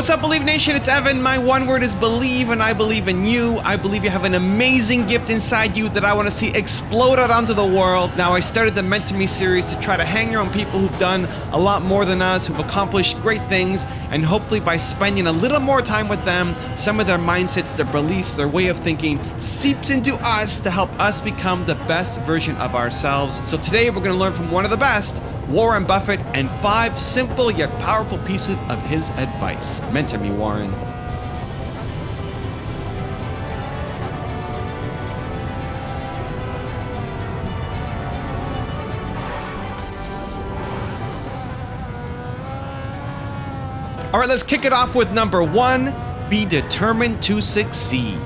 What's up, Believe Nation? It's Evan. My one word is believe, and I believe in you. I believe you have an amazing gift inside you that I want to see explode out onto the world. Now, I started the Meant to Me series to try to hang around people who've done a lot more than us, who've accomplished great things, and hopefully by spending a little more time with them, some of their mindsets, their beliefs, their way of thinking seeps into us to help us become the best version of ourselves. So today we're going to learn from one of the best, Warren Buffett, and 5 simple yet powerful pieces of his advice. Meant to me, Warren. All right, let's kick it off with number 1. Be determined to succeed.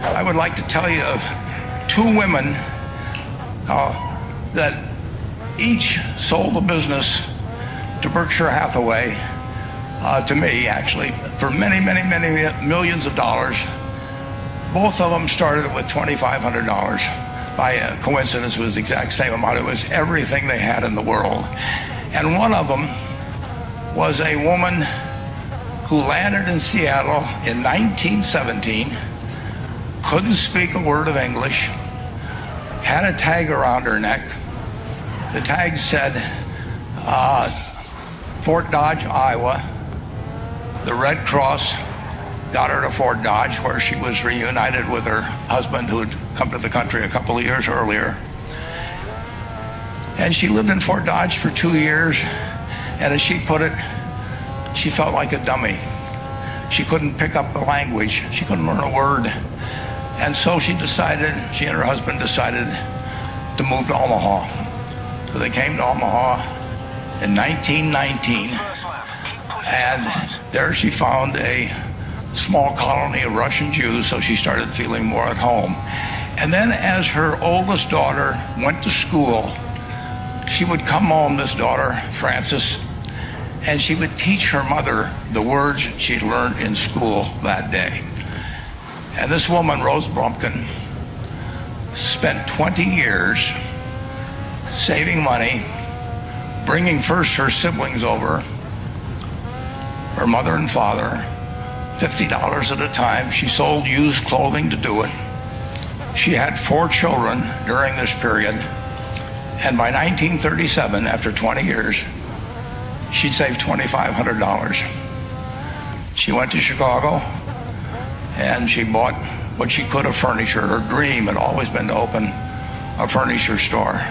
I would like to tell you of 2 women that each sold a business to Berkshire Hathaway, to me actually, for many millions of dollars. Both of them started with $2,500. By coincidence, it was the exact same amount. It was everything they had in the world. And one of them was a woman who landed in Seattle in 1917, couldn't speak a word of English, had a tag around her neck. The tag said, Fort Dodge, Iowa. The Red Cross got her to Fort Dodge, where she was reunited with her husband, who had come to the country a couple of years earlier. And she lived in Fort Dodge for 2 years, and as she put it, she felt like a dummy. She couldn't pick up the language. She couldn't learn a word. And so she and her husband decided to move to Omaha. So they came to Omaha in 1919, and there she found a small colony of Russian Jews, so she started feeling more at home. And then as her oldest daughter went to school, she would come home, this daughter, Frances, and she would teach her mother the words she'd learned in school that day. And this woman, Rose Blumpkin, spent 20 years saving money, bringing first her siblings over, her mother and father, $50 at a time. She sold used clothing to do it. She had 4 children during this period, and by 1937, after 20 years, she'd saved $2,500. She went to Chicago, and she bought what she could of furniture. Her dream had always been to open a furniture store.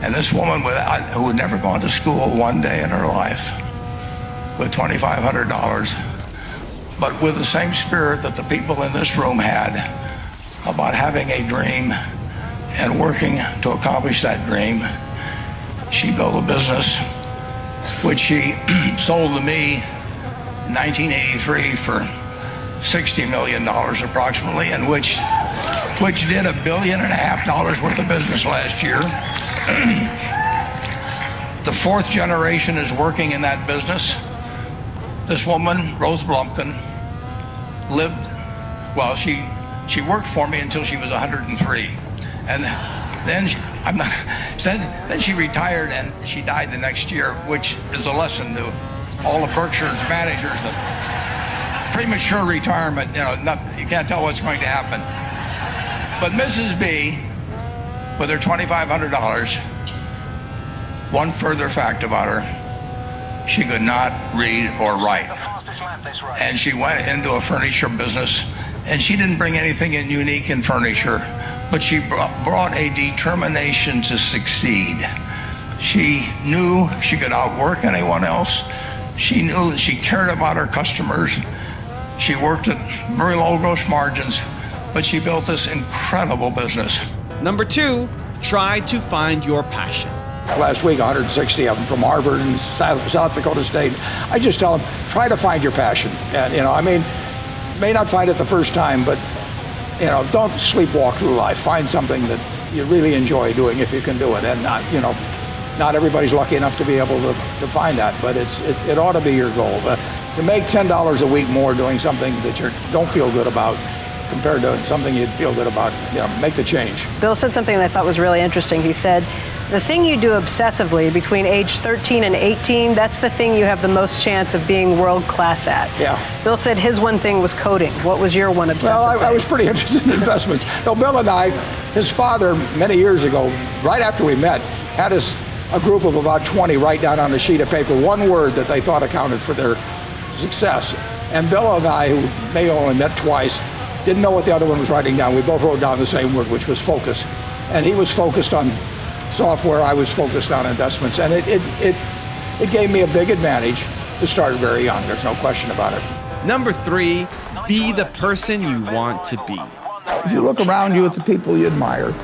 And this woman, who had never gone to school one day in her life, with $2,500, but with the same spirit that the people in this room had about having a dream and working to accomplish that dream, she built a business which she sold to me in 1983 for $60 million approximately, and which did $1.5 billion worth of business last year. The 4th generation is working in that business. This woman, Rose Blumpkin, she worked for me until she was 103. And then she retired, and she died the next year, which is a lesson to all of Berkshire's managers that premature retirement, you can't tell what's going to happen. But Mrs. B, with her $2,500, one further fact about her, she could not read or write. And she went into a furniture business, and she didn't bring anything unique in furniture, but she brought a determination to succeed. She knew she could outwork anyone else. She knew that she cared about her customers. She worked at very low gross margins, but she built this incredible business. Number 2, try to find your passion. Last week, 160 of them from Harvard and South Dakota State. I just tell them, try to find your passion. And, may not find it the first time, but, don't sleepwalk through life. Find something that you really enjoy doing if you can do it. And, not everybody's lucky enough to be able to find that, but it ought to be your goal. To make $10 a week more doing something that you don't feel good about compared to something you'd feel good about. Make the change. Bill said something that I thought was really interesting. He said, the thing you do obsessively between age 13 and 18, that's the thing you have the most chance of being world class at. Yeah. Bill said his one thing was coding. What was your one obsessive Well, thing? I was pretty interested in investments. No, Bill and I, his father, many years ago, right after we met, had us a group of about 20 write down on a sheet of paper one word that they thought accounted for their success. And Bill and I, who may only met twice, didn't know what the other one was writing down. We both wrote down the same word, which was focus. And he was focused on software, I was focused on investments. And it gave me a big advantage to start very young. There's no question about it. Number 3, be the person you want to be. If you look around you at the people you admire,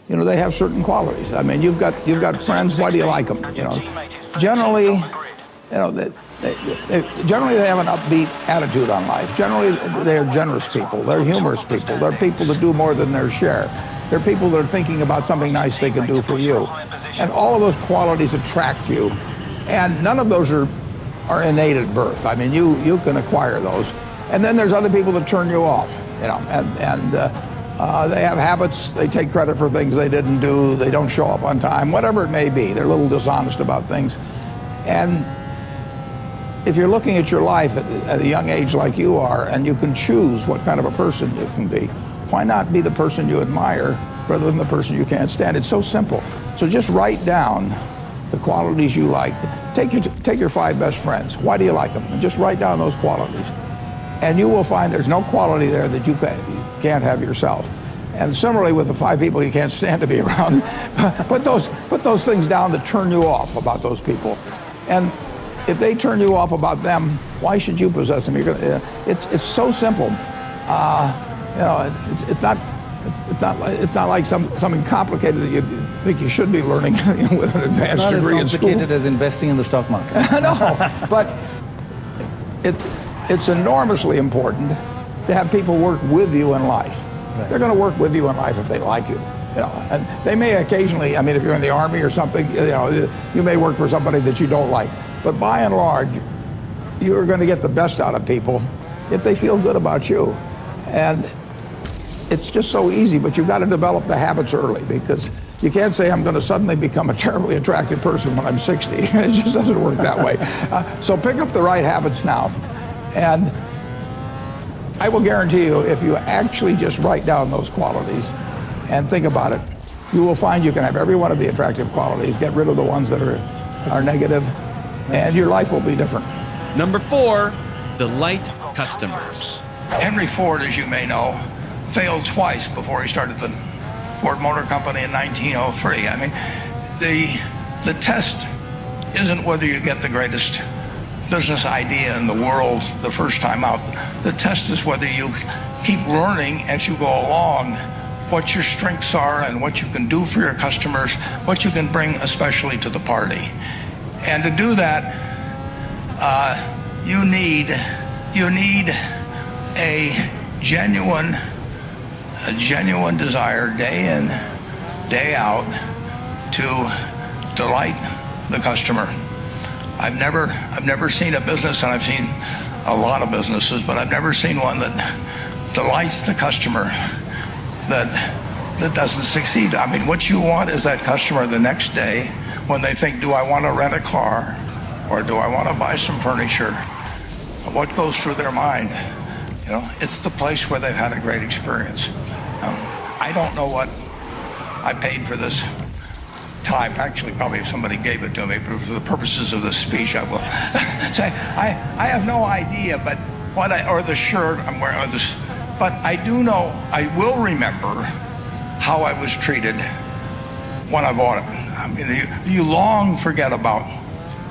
they have certain qualities. I mean, you've got friends. Why do you like them? Generally, generally they have an upbeat attitude on life. Generally, they are generous people. They're humorous people. They're people that do more than their share. They're people that are thinking about something nice they can do for you. And all of those qualities attract you. And none of those are innate at birth. I mean, you can acquire those. And then there's other people that turn you off, and they have habits. They take credit for things they didn't do. They don't show up on time, whatever it may be. They're a little dishonest about things. And if you're looking at your life at a young age like you are, and you can choose what kind of a person you can be, why not be the person you admire rather than the person you can't stand? It's so simple. So just write down the qualities you like. Take your 5 best friends. Why do you like them? And just write down those qualities. And you will find there's no quality there that you can't have yourself. And similarly with the 5 people you can't stand to be around, put those things down that turn you off about those people. And if they turn you off about them, why should you possess them? It's so simple. It's not like something complicated that you think you should be learning with an advanced degree in school. It's not as complicated as investing in the stock market. No, but it's enormously important to have people work with you in life. Right. They're going to work with you in life if they like you. And they may occasionally, I mean, if you're in the Army or something, you may work for somebody that you don't like. But by and large, you're going to get the best out of people if they feel good about you. And it's just so easy, but you've got to develop the habits early, because you can't say I'm going to suddenly become a terribly attractive person when I'm 60. It just doesn't work that way. So pick up the right habits now. And I will guarantee you, if you actually just write down those qualities and think about it, you will find you can have every one of the attractive qualities, get rid of the ones that are negative, and your life will be different. Number 4, delight customers. Henry Ford, as you may know, failed twice before he started the Ford Motor Company in 1903. I mean, the test isn't whether you get the greatest business idea in the world the first time out. The test is whether you keep learning as you go along what your strengths are and what you can do for your customers, what you can bring especially to the party. And to do that, you need a genuine desire day in, day out to delight the customer. I've never seen a business, and I've seen a lot of businesses, but I've never seen one that delights the customer that doesn't succeed. I mean, what you want is that customer the next day when they think, do I want to rent a car or do I want to buy some furniture? What goes through their mind? It's the place where they've had a great experience. I don't know what I paid for this time. Actually, probably if somebody gave it to me, but for the purposes of this speech, I will say I have no idea, but or the shirt I'm wearing, or this, but I do know, I will remember how I was treated when I bought it. I mean, you long forget about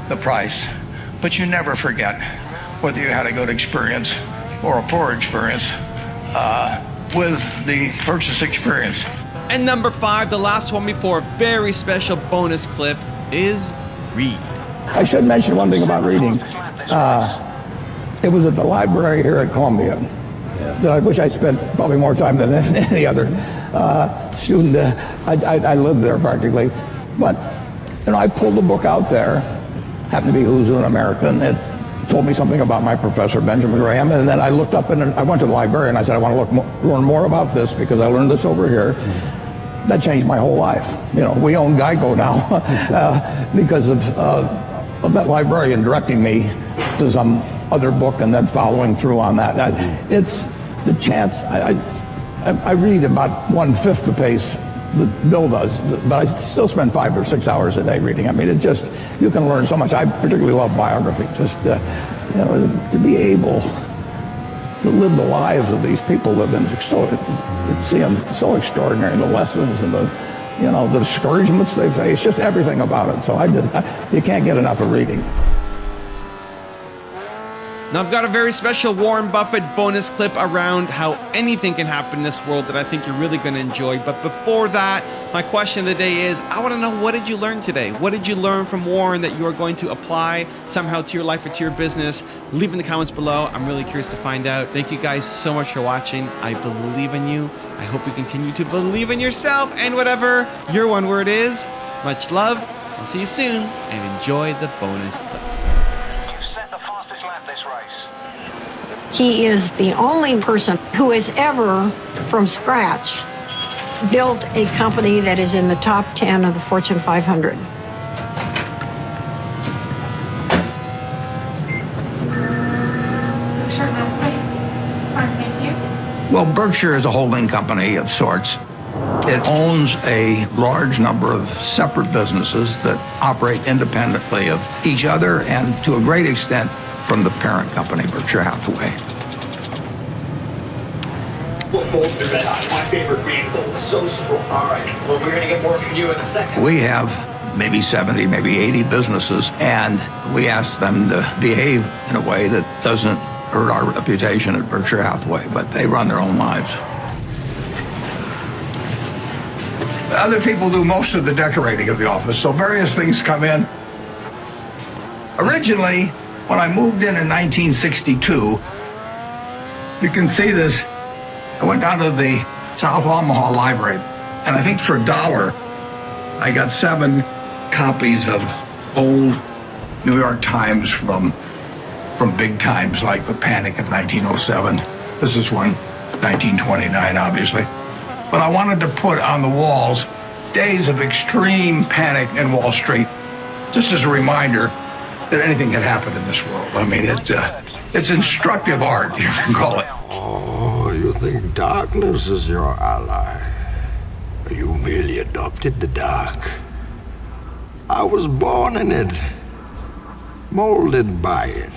the price, but you never forget whether you had a good experience or a poor experience with the purchase experience. And number 5, the last one before a very special bonus clip, is read. I should mention one thing about reading. It was at the library here at Columbia that I wish I spent probably more time than any other student. I lived there practically. But I pulled a book out there, happened to be Who's an American. It told me something about my professor, Benjamin Graham, and then I looked up and I went to the library and I said, I want to learn more about this because I learned this over here. That changed my whole life. You know, we own Geico now because of that librarian directing me to some other book and then following through on that. It's the chance. I read about 1/5 the pace that Bill does, but I still spend 5 or 6 hours a day reading. I mean, it just, you can learn so much. I particularly love biography. Just, you know, to be able to live the lives of these people that have been so extraordinary, the lessons and the, you know, the discouragements they face, just everything about it. So you can't get enough of reading. Now I've got a very special Warren Buffett bonus clip around how anything can happen in this world that I think you're really going to enjoy. But before that, my question of the day is, I want to know, what did you learn today? What did you learn from Warren that you are going to apply somehow to your life or to your business? Leave in the comments below. I'm really curious to find out. Thank you guys so much for watching. I believe in you. I hope you continue to believe in yourself, and whatever your one word is. Much love. I'll see you soon, and enjoy the bonus clip. He is the only person who has ever, from scratch, built a company that is in the top 10 of the Fortune 500. Well, Berkshire is a holding company of sorts. It owns a large number of separate businesses that operate independently of each other and, to a great extent, from the parent company, Berkshire Hathaway. Well, bowls be red hot. My favorite green bowl. So strong. All right. Well, we're going to get more from you in a second. We have maybe 70, maybe 80 businesses, and we ask them to behave in a way that doesn't hurt our reputation at Berkshire Hathaway, but they run their own lives. Other people do most of the decorating of the office, so various things come in. Originally, when I moved in 1962, you can see this. I went down to the South Omaha Library, and I think for $1, I got 7 copies of old New York Times from big times like the Panic of 1907. This is one, 1929, obviously. But I wanted to put on the walls days of extreme panic in Wall Street, just as a reminder that anything can happen in this world. I mean, it's instructive art, you can call it. Oh, you think darkness is your ally? You merely adopted the dark. I was born in it, molded by it.